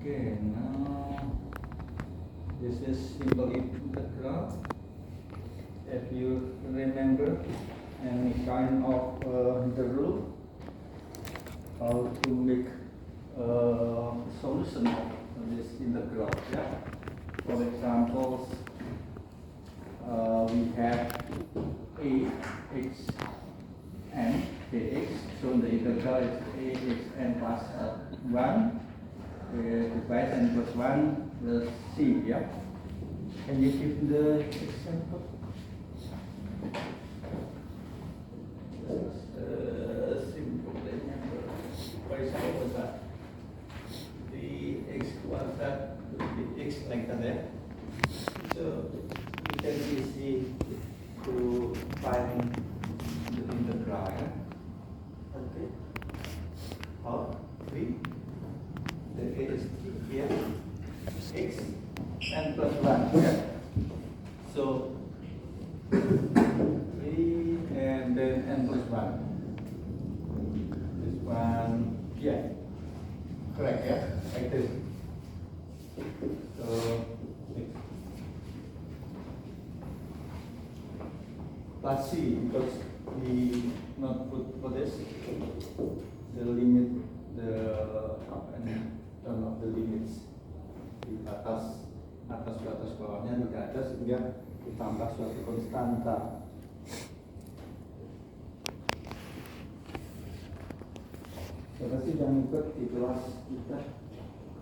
Okay, now this is simple integral. If you remember any kind of the rule, how to make a solution of this integral. Yeah. For example, we have ax and dx. So the integral is ax n plus 1 divided n plus 1 the c. Yeah. Can you give the example? Simple example. For example, that the x quadrat will be x like that. So we can easy to find the integral. Okay. How? We the a is here x n plus 1. Yeah. So 3 and then n plus 1. This one, yeah, correct, yeah, like this. So plus c, because we not put for this the limit, the up and down of the limits di atas ke atas bawahnya tidak ada, sehingga ditambah suatu konstanta. Siapa sih yang ikut di kelas kita?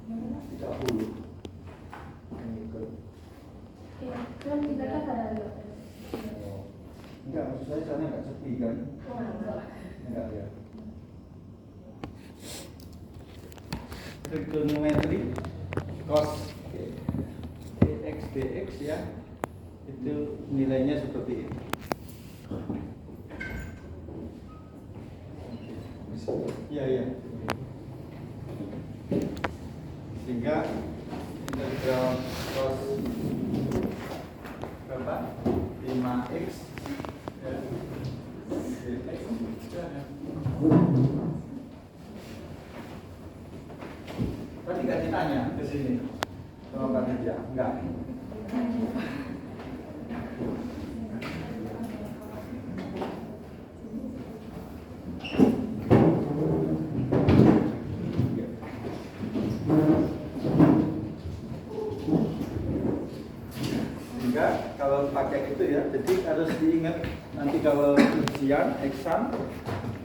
30 yang ikut. Ya, kan kita kan ada. Enggak, maksud saya sana enggak sepi kan? Enggak ya. Trigonometri cos ax dx ya, itu nilainya seperti ini. Iya, iya. Sehingga integral cos berapa? 5x ya, dx. Tadi nggak ditanya ke sini sama Pak Dirja? Enggak. Kalau pakai itu ya, jadi harus diingat nanti kalau ujian, exam,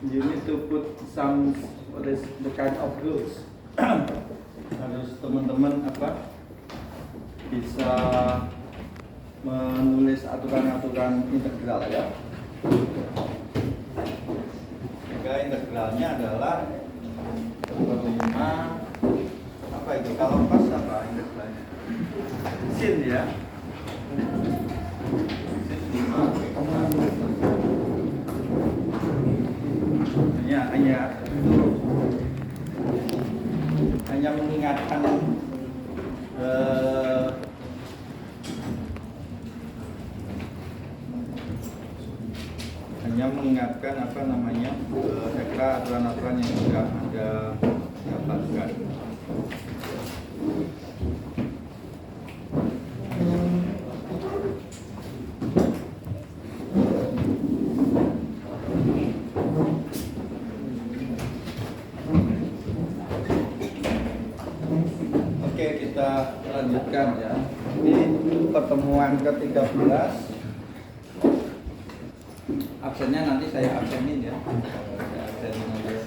you need to put some what is the kind of rules. Harus teman-teman bisa menulis aturan-aturan integral ya. Sehingga integralnya adalah 5 apa itu, kalau pas apa integralnya? Sin ya. Hanya mengingatkan apa namanya, aturan-aturan yang sudah Anda dapatkan. Kita lanjutkan ya. Ini pertemuan ke-13. Absennya nanti saya absenin ya. Saya absenin aja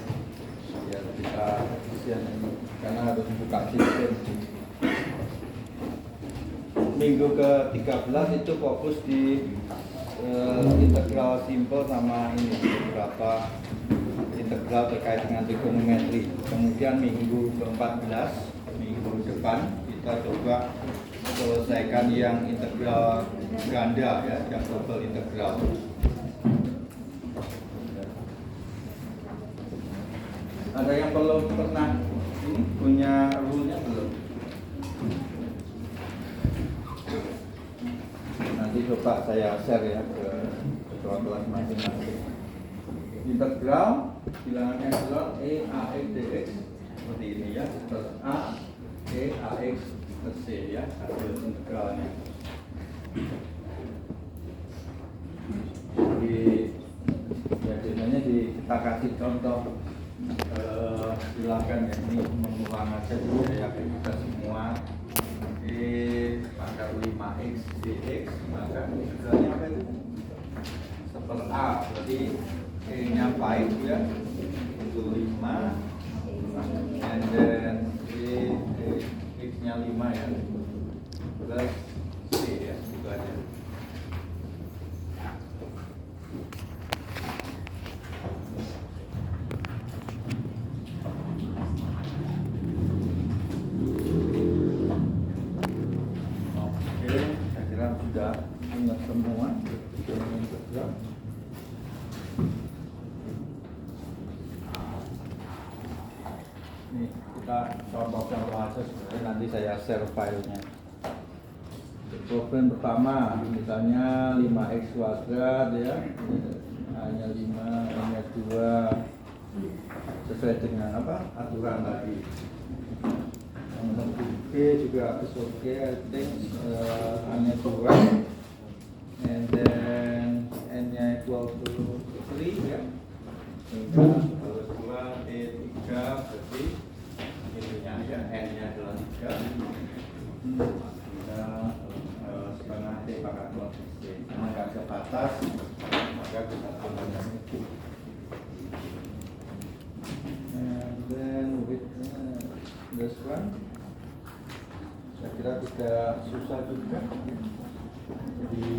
biar kita ujian ini, karena harus buka sistem. Minggu ke-13 itu fokus di integral simple sama ini beberapa integral terkait dengan trigonometri. Kemudian minggu ke-14 minggu depan kita coba selesaikan yang integral ganda ya, yang double integral. Ada yang belum pernah ini punya rule-nya belum? Nanti coba saya share ya ke ketua kelas masing-masing. Integral bilangan epsilon a x dx seperti ini ya, terus a e X per C ya, hasil integralnya. Jadi ya biasanya kita kasih contoh, silakan ya, ini mengulang aja dulu ya kita semua. Pangkat 5x dx, maka integralnya apa itu? Seper A, berarti E nya 5 ya, untuk 5, and then x nya 5 ya, plus C ya, itu aja. Sudah ingat semua integral. Ini kita contoh-contoh aja sebenarnya, nanti saya share filenya. Problem pertama misalnya 5x kuadrat ya, hanya 5, hanya 2, sesuai dengan apa aturan tadi. Untuk B juga oke, I think hanya 2, and then n nya equal to 3 ya, sehingga kalau 2 D3 berarti ininya ya, n nya adalah 3, kita setengah D pangkat 2 C, karena nggak ada batas maka kita tambahkan itu, and then with this one saya kira tidak susah juga. Jadi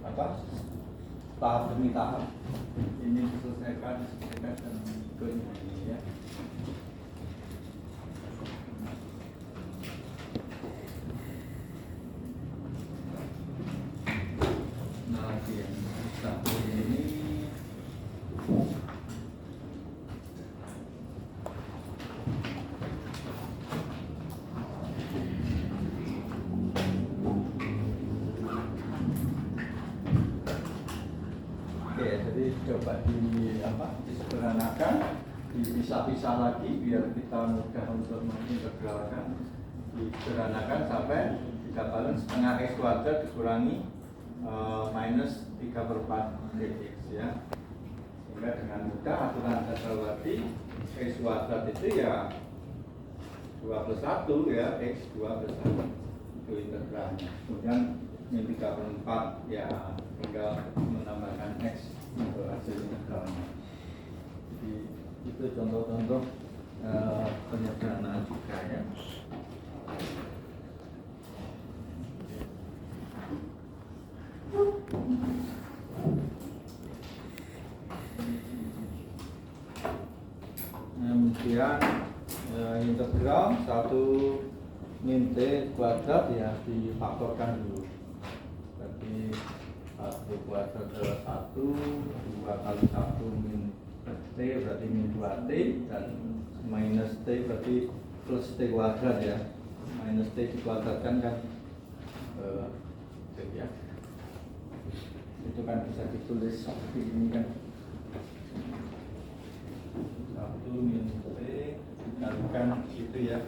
apa, tahap demi tahap ini diselesaikan dan berikutnya ya. Nah, yang satu ini coba disederhanakan, dipisah-pisah lagi biar kita mudah untuk mengintegralkan. Disederhanakan sampai didapatkan setengah x kuadrat dikurangi minus 3/4 dx ya, sehingga dengan mudah aturan dasar tadi x kuadrat itu ya 2 plus 1 ya, x 2 plus 1 itu integralnya. Kemudian min 3/4 ya tinggal menambahkan x untuk hasil integralnya. Jadi itu contoh-contoh penyederhanaan juga ya. Kemudian integral 1 min t kuadrat ya difaktorkan dulu. Berarti 1 kuadrat adalah 1, 2 kali 1 min t berarti min 2t, dan minus t berarti plus t kuadrat ya. Minus t dikuadratkan kan ya. Itu kan bisa ditulis seperti ini kan. 1 min t dikalikan itu ya.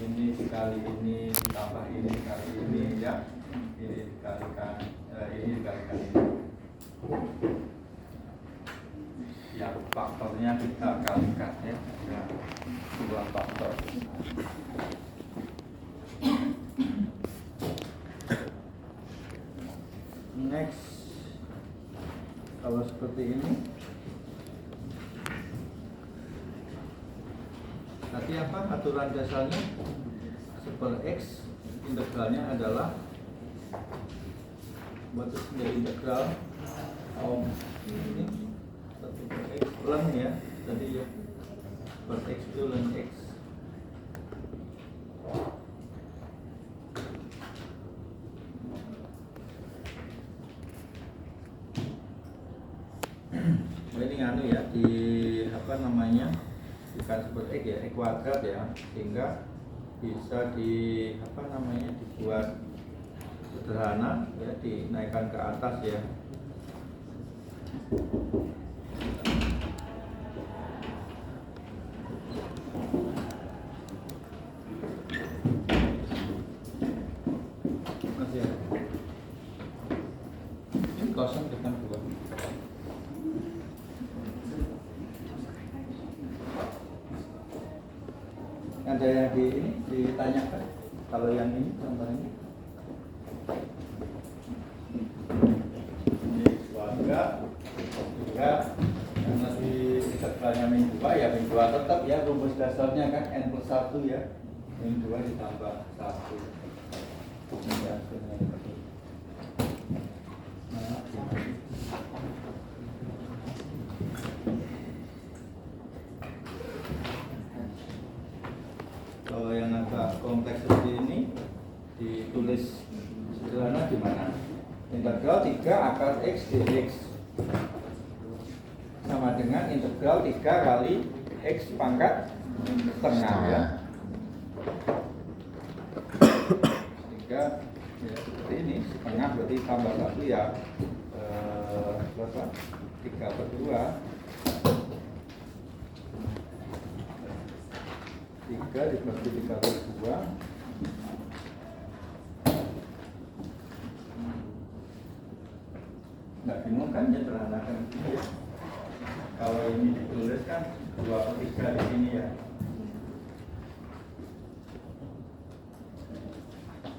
Ini dikali ini ditambah ini kali ini ya, ini dikalikan ini dikalikan ini ya, faktornya kita kalikan ya, ada 2 faktor. Next, kalau seperti ini nanti apa aturan dasarnya? Seper x integralnya adalah what is the integral of ini seper x ln ya, tadi ya, seper x itu ln x. Ini anu ya, di apa namanya, bukan seper x ya, x kuadrat ya, sehingga bisa di apa namanya, dibuat sederhana ya, dinaikkan ke atas ya. kosong depan 2. Ada yang ditanyakan? Kalau yang ini contohnya ini keluarga juga karena di integralnya min 2 ya min 2 tetap ya rumus dasarnya kan n plus 1 ya, min 2 ditambah 1 ya, kalau yang agak kompleks seperti ini ditulis sederhana gimana? Integral 3 akar x dx sama dengan integral 3 kali x pangkat setengah ya. 3 ya seperti ini, setengah berarti tambah 1 ya berapa? 3/2 3 dibagi 3/2 nggak bingung kan ya, sederhanakan ya. Kalau ini ditulis kan 2/3 di sini ya.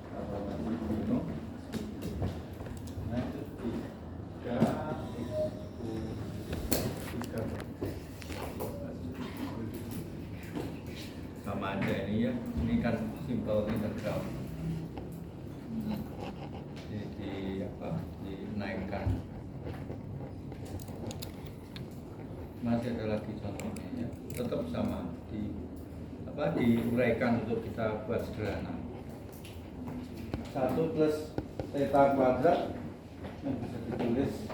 Kalau masih bingung, nah itu 3 sama aja ini ya. Ini kan simple integral. Dinaikkan. Masih ada lagi contohnya ya, tetap sama diuraikan untuk kita buat sederhana. 1 plus theta kuadrat bisa ditulis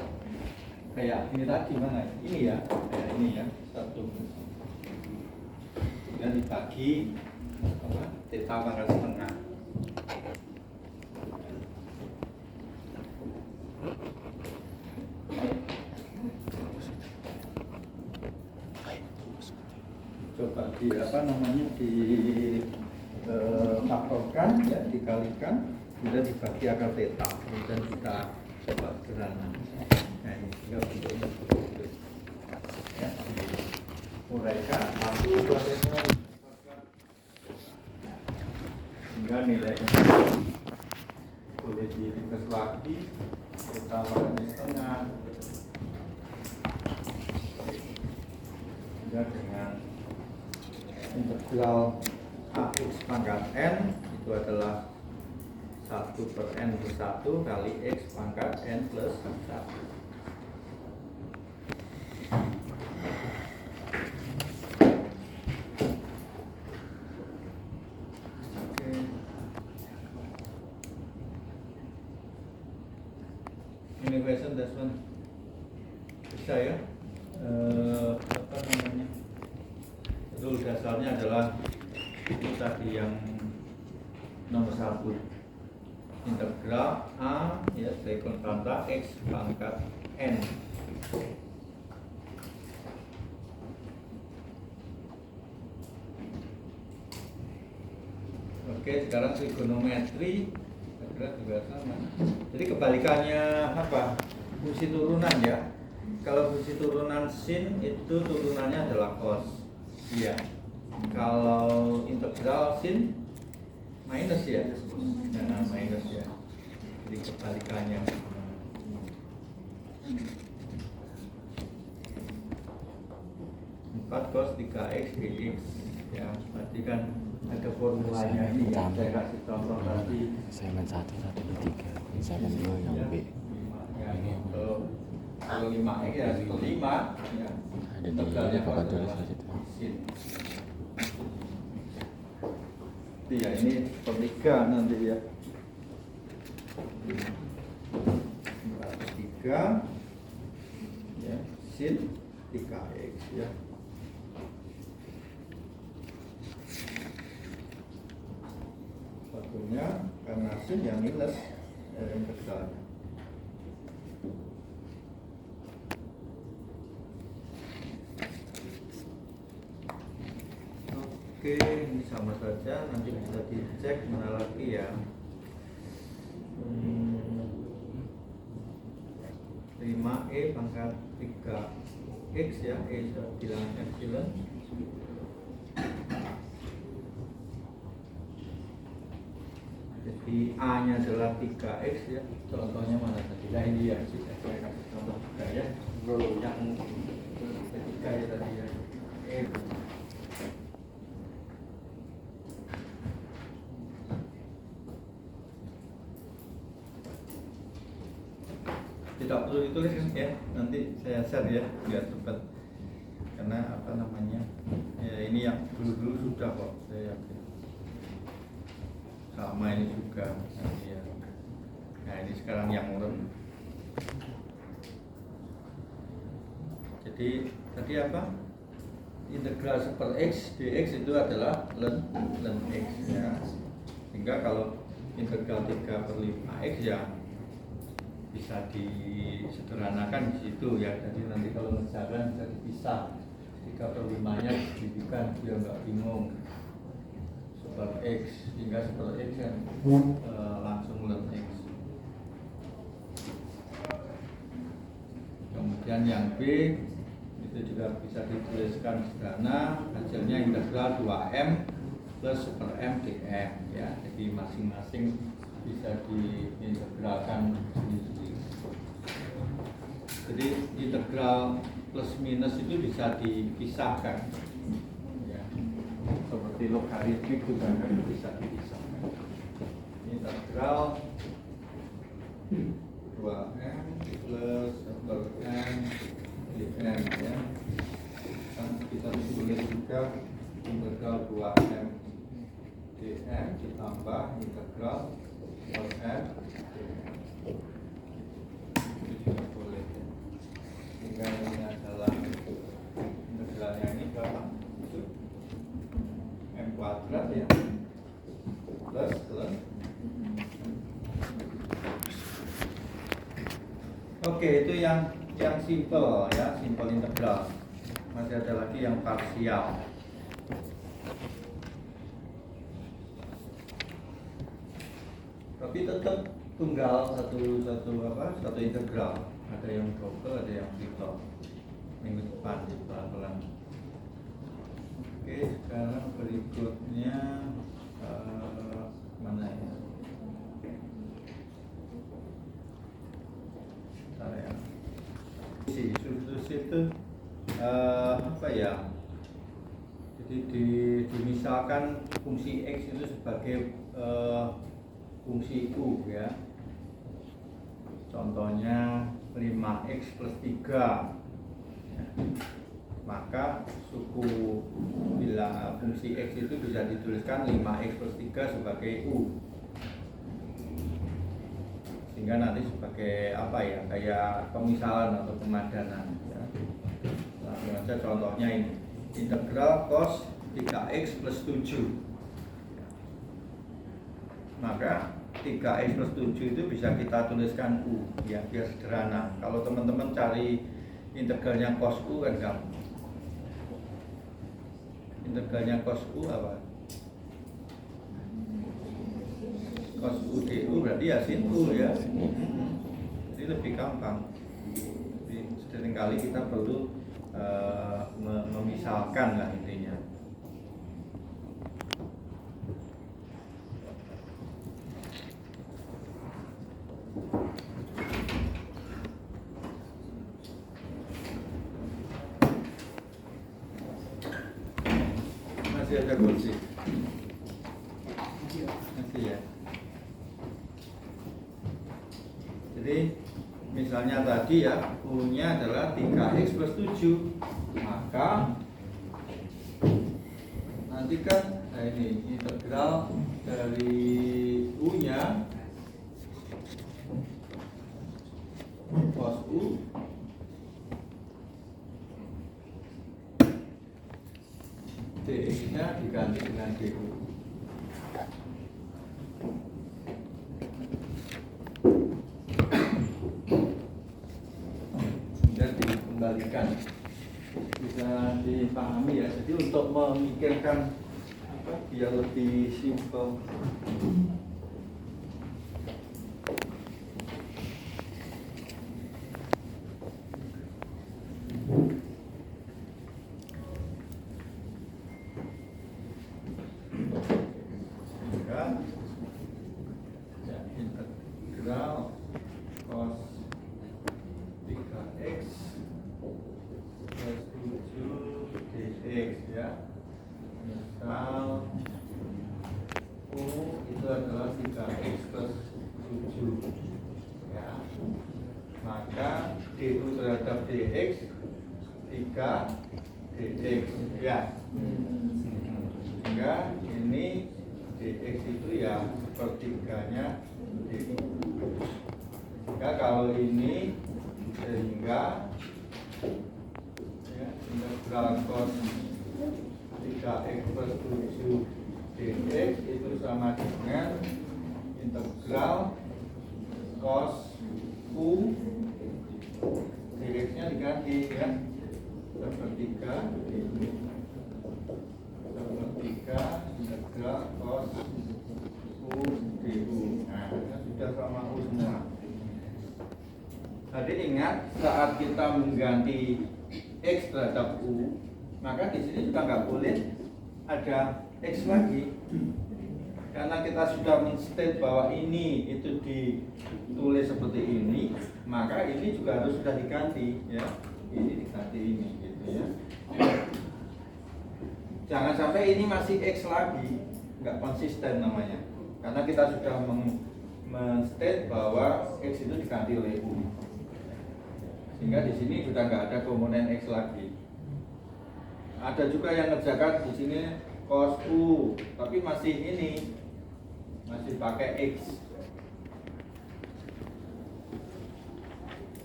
kayak ini tadi mana? Ini ya, kayak ini ya, 1 kemudian dibagi theta pangkat setengah. Coba faktorkan ya, dikalikan, kemudian dibagi akar theta, kemudian kita coba sederhana. Nah ini tinggal bentuknya seperti itu ya, uraikan 1 2 theta hingga nilainya boleh diringkas lagi, theta pangkat setengah hingga dengan integral ax pangkat n itu adalah 1/n plus 1 kali x pangkat n plus 1. Oke. Ini question this one bisa ya? Apa namanya? Rule dasarnya adalah itu tadi yang nomor 1, integral a ya sebagai konstanta x pangkat n. Oke, sekarang trigonometri kira juga sama. Jadi kebalikannya apa? Fungsi turunan ya. Kalau fungsi turunan sin itu turunannya adalah cos. Iya. Kalau integral sin minus ya. Nah, minus ya. Jadi kebalikannya. Empat cos 3x dx ya. Berarti kan ada formulanya ini yang saya kasih contoh tadi. Saya main 1, 1, 2, 3. Saya main 2 yang B. Ini kalau 5x ya 5 ya. Ada di papan tulis di situ. Iya, ini per 3 nanti ya. 3 ya, sin 3x ya. Satunya karena sin yang minus integralnya. Oke, ini sama saja, nanti bisa dicek mana lagi ya. 5E pangkat 3X ya, E bilang epsilon. Jadi A nya adalah 3X ya. Contohnya mana tadi? Nah ini ya, saya kasih contoh juga ya. Yang ketiga ya tadi ya, E. Tidak perlu ditulis ya, nanti saya share ya biar cepat. Karena apa namanya, ya ini yang dulu sudah kok, saya yakin. Sama ini juga ya. Nah ini sekarang yang len. Jadi tadi apa? Integral super X dx itu adalah len X ya. Sehingga kalau integral 3/5X ya bisa disederhanakan di situ ya. Jadi nanti kalau mengerjakan bisa dipisah 3/5-nya dijadikan biar nggak bingung. Super X hingga super X kan langsung len X. Kemudian yang B itu juga bisa dituliskan sederhana, hasilnya integral 2M plus super M dm ya. Jadi masing-masing bisa diintegralkan sendiri. Jadi integral plus minus itu bisa dipisahkan ya. Seperti logaritmik juga kan bisa dipisahkan. Integral 2M plus super M dm ya. Kan kita tulis juga integral 2M dm ditambah integral plus M itu juga boleh ya. Tinggal ini adalah integralnya ini berapa? M kuadrat ya plus. Oke, itu yang simple ya, simple integral. Masih ada lagi yang parsial. Tapi tetap tunggal satu integral. Ada yang double, ada yang triple. Minggu depan pelan-pelan. Oke, sekarang berikutnya mana ya? Substitusi itu apa ya? Jadi dimisalkan fungsi X itu sebagai fungsi U ya. Contohnya 5X plus 3 ya. Maka suku bila fungsi X itu bisa dituliskan 5X plus 3 sebagai U, sehingga nanti sebagai apa ya, kayak pemisalan atau pemadanan ya. Langsung aja contohnya ini, integral cos 3X plus 7. Maka 3X plus 7 itu bisa kita tuliskan U ya, biar sederhana. Kalau teman-teman cari integralnya cos U kan gampang. Integralnya cos U apa? Cos U du berarti ya sin U ya. Jadi lebih gampang. Jadi seringkali kita perlu memisalkan lah intinya. Masih ada kursi? Masih ya. Jadi misalnya tadi ya, U-nya adalah 3X plus 7. Maka nanti kan ini integral dari U-nya cos U dx-nya diganti dengan du. Kemudian dikembalikan, bisa dipahami ya. Jadi untuk memikirkan apa biar lebih simple. ya. Misal U itu adalah 3x plus 7 ya. Maka du terhadap dx 3 dx ya. Sehingga ini dx itu ya sepertiganya du. Sehingga kalau ini sehingga ya, integral cos 3x plus 7 dx itu sama dengan integral cos u dx-nya diganti ya sepertiga ini sepertiga integral cos u du. Nah, sudah sama u semua. Tadi ingat saat kita mengganti x terhadap u, maka di sini juga nggak boleh ada x lagi, karena kita sudah men-state bahwa ini itu ditulis seperti ini, maka ini juga harus sudah diganti ya, ini diganti ini gitu ya. Jangan sampai ini masih x lagi, nggak konsisten namanya, karena kita sudah men-state bahwa x itu diganti oleh u. Sehingga di sini sudah nggak ada komponen x lagi. Ada juga yang ngerjakan di sini cos u, tapi masih ini masih pakai x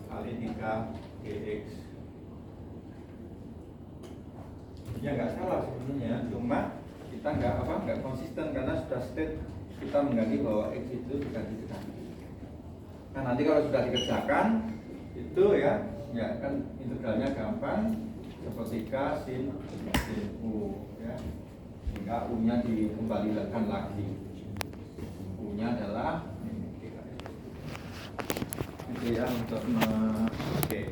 kali 3 dx. Ya nggak salah sebenarnya, cuma kita nggak konsisten karena sudah state kita mengganti bahwa x itu diganti. Nah nanti kalau sudah dikerjakan itu ya kan integralnya gampang, sepertiga sin u ya, sehingga u nya dikembalikan lagi, u nya adalah itu ya untuk oke.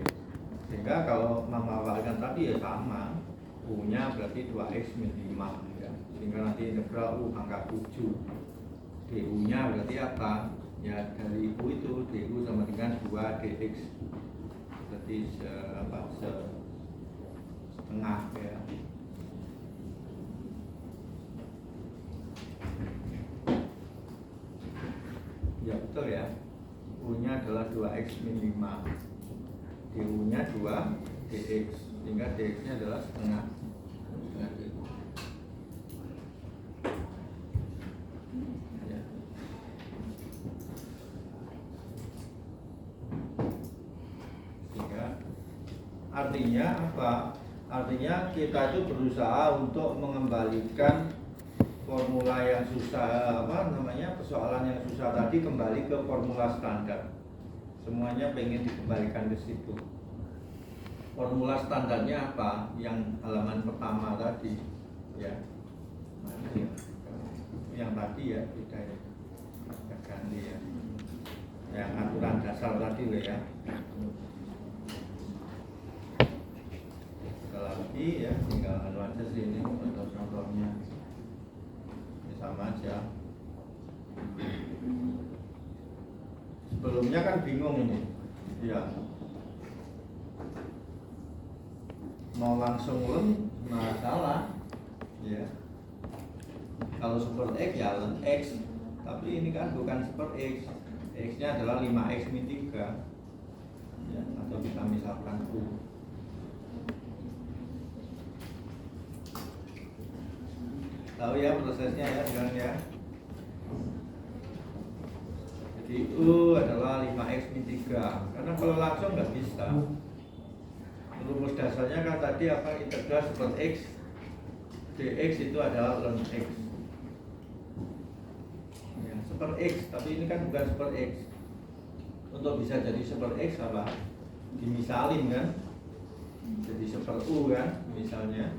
Sehingga kalau menghafalkan tadi ya sama, u nya berarti 2x min 5 ya, sehingga nanti integral u pangkat 7 du nya berarti apa ya, dari u itu du sama dengan 2 dx berarti setengah ya. Ya betul ya, u nya adalah 2x min 5, du nya 2 dx, sehingga dx nya adalah setengah du. Ya. Sehingga artinya apa? Artinya kita itu berusaha untuk mengembalikan formula yang susah, persoalan yang susah tadi kembali ke formula standar. Semuanya pengen dikembalikan ke situ. Formula standarnya apa? Yang halaman pertama tadi, ya. Nah, yang tadi ya, kita ganti ya. Yang aturan dasar tadi loh ya. Lagi ya, tinggal anu aja sini untuk contohnya ini sama aja. Sebelumnya kan bingung ini ya, mau langsung lem masalah ya. Kalau super x ya lem x, tapi ini kan bukan super x, x nya adalah 5x min 3 ya, atau kita misalkan u. Tahu ya prosesnya ya sekarang ya. Jadi U adalah 5x min 3. Karena kalau langsung nggak bisa. Rumus dasarnya kan tadi apa, integral super x dx itu adalah ln x ya, super x, tapi ini kan bukan super x. Untuk bisa jadi super x apa? Dimisalin kan, jadi super U kan misalnya.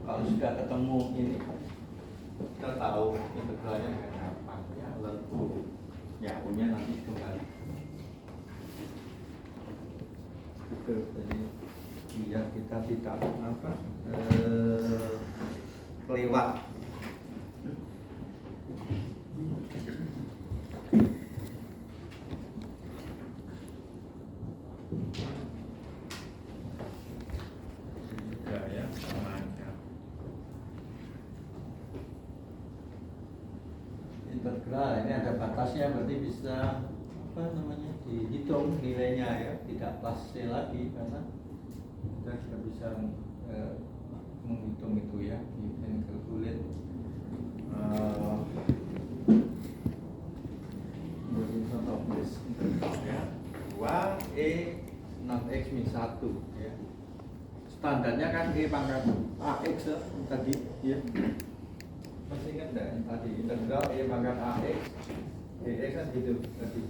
Kalau sudah ketemu ini, kita tahu integralnya dengan apa ya, ln u ya, u nya nanti kembali itu. Jadi biar kita tidak kelewat. Ya, sama aja. integral ini ada batasnya, berarti bisa apa namanya dihitung nilainya ya, tidak plus C lagi karena kita sudah bisa menghitung itu ya, you can calculate in front of this ya, 2E 6X min 1 ya. Standarnya kan E pangkat AX ya, tadi ya. Masih ingat enggak yang tadi integral E pangkat AX dx kan gitu tadi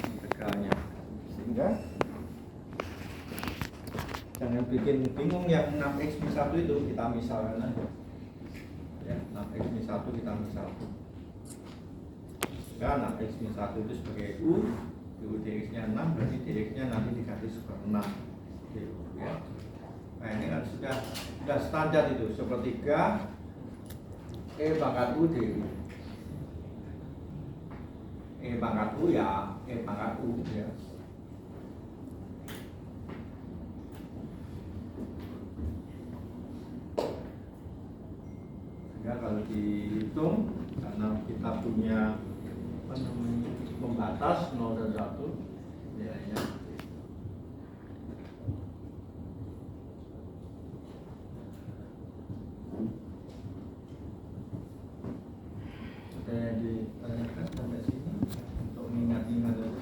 integralnya, sehingga jangan bikin bingung yang 6x min 1 itu kita misalkan aja ya, 6x min 1 kita misalkan ya, 6x min 1 itu sebagai U dx nya 6, berarti dx nya nanti dikasih super 6 gitu ya. Nah ini kan sudah standar itu, sepertiga E pangkat U dU. E pangkat U ya, E pangkat U ya. Sehingga kalau dihitung, karena kita punya apa namanya pembatas 0 dan 1 ya, ya. Ada yang ditanyakan sampai sini untuk mengingat-ingat aja.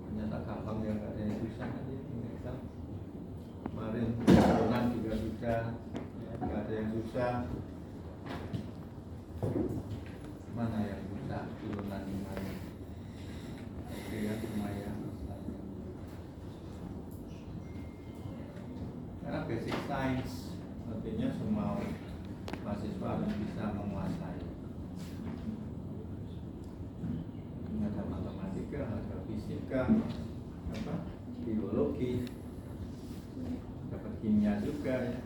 Ternyata gampang ya, nggak ada yang susah aja ingatkan. Kemarin turunan juga sudah ya, nggak ada yang susah. Mana yang susah turunan ini? Oke ya, lumayan. Karena basic science artinya semua mahasiswa harus bisa menguasai. Ada matematika, ada fisika, apa, biologi, dapat kimia juga ya.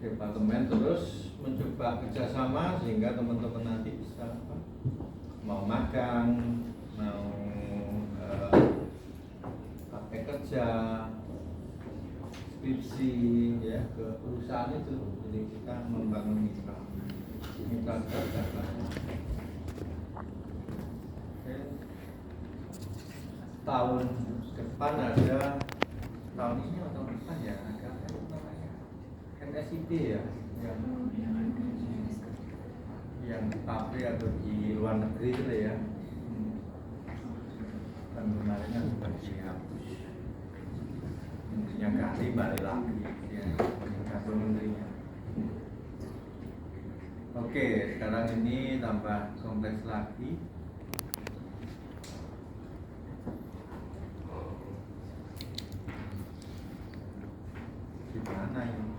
Departemen terus mencoba kerjasama sehingga teman-teman nanti bisa apa, mau magang, mau praktek kerja, skripsi ya ke perusahaan itu. Jadi kita membangun mitra kerja. Tahun depan ada, tahun ini atau tahun depan ya, ada apa namanya NSIP ya, yang di pabrik atau di luar negeri itu ya. Dan kemarinnya sudah dihapus, intinya ganti balik lagi ya, ganti menterinya. Oke, sekarang ini tambah kompleks lagi. Di mana ini?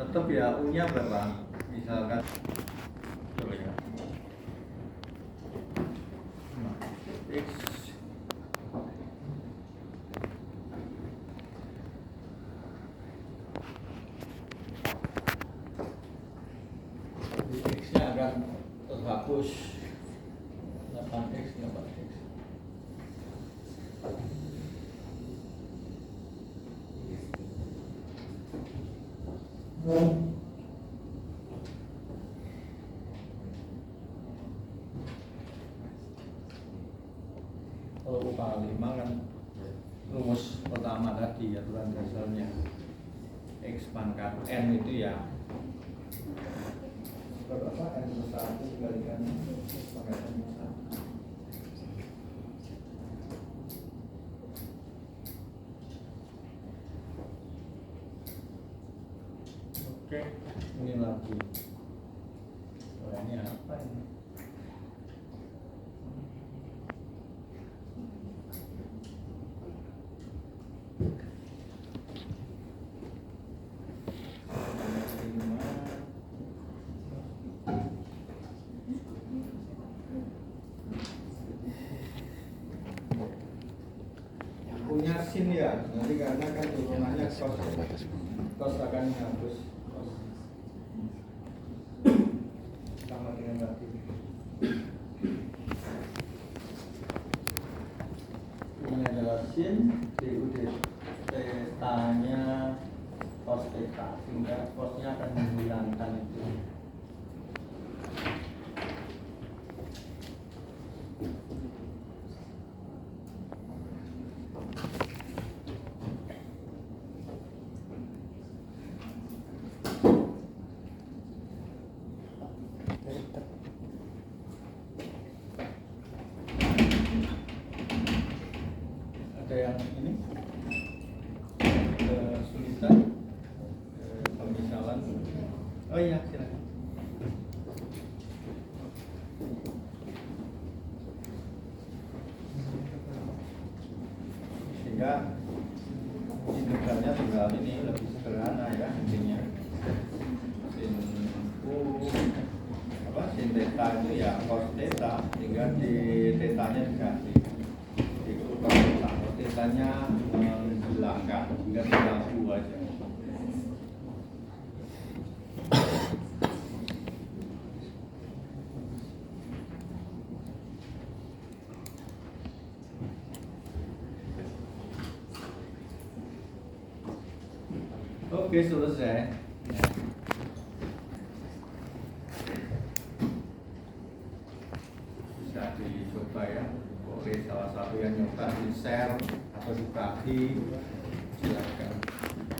Tetap ya U-nya berapa? Misalkan coba ya. X X-nya akan terhapus 8X. Kalau pangkat 5 kan rumus pertama tadi aturan dasarnya X pangkat N itu ya berapa? N plus 1 dikalikan pangkat N plus 1. Oke, ini lagi. Oh, ini apa ini? sin ya, nanti karena kan turunannya Batas kos, batas. kos akan dihapus. Kos. Sama dengan tadi. Ini adalah sin, DUD tetanya cos theta, sehingga cosnya akan menghilangkan itu. Ada yang ini kesulitan pemisalan. Oh iya, silakan. Sehingga integralnya tinggal ini lebih sederhana ya intinya. Sin sin theta itu ya cos theta, sehingga di tetanya diganti diubah theta. Tetanya menghilangkan sehingga tinggal U aja. Oke, selesai. Ya. Bisa dicoba ya. Boleh salah satu yang nyoba di share atau dibagi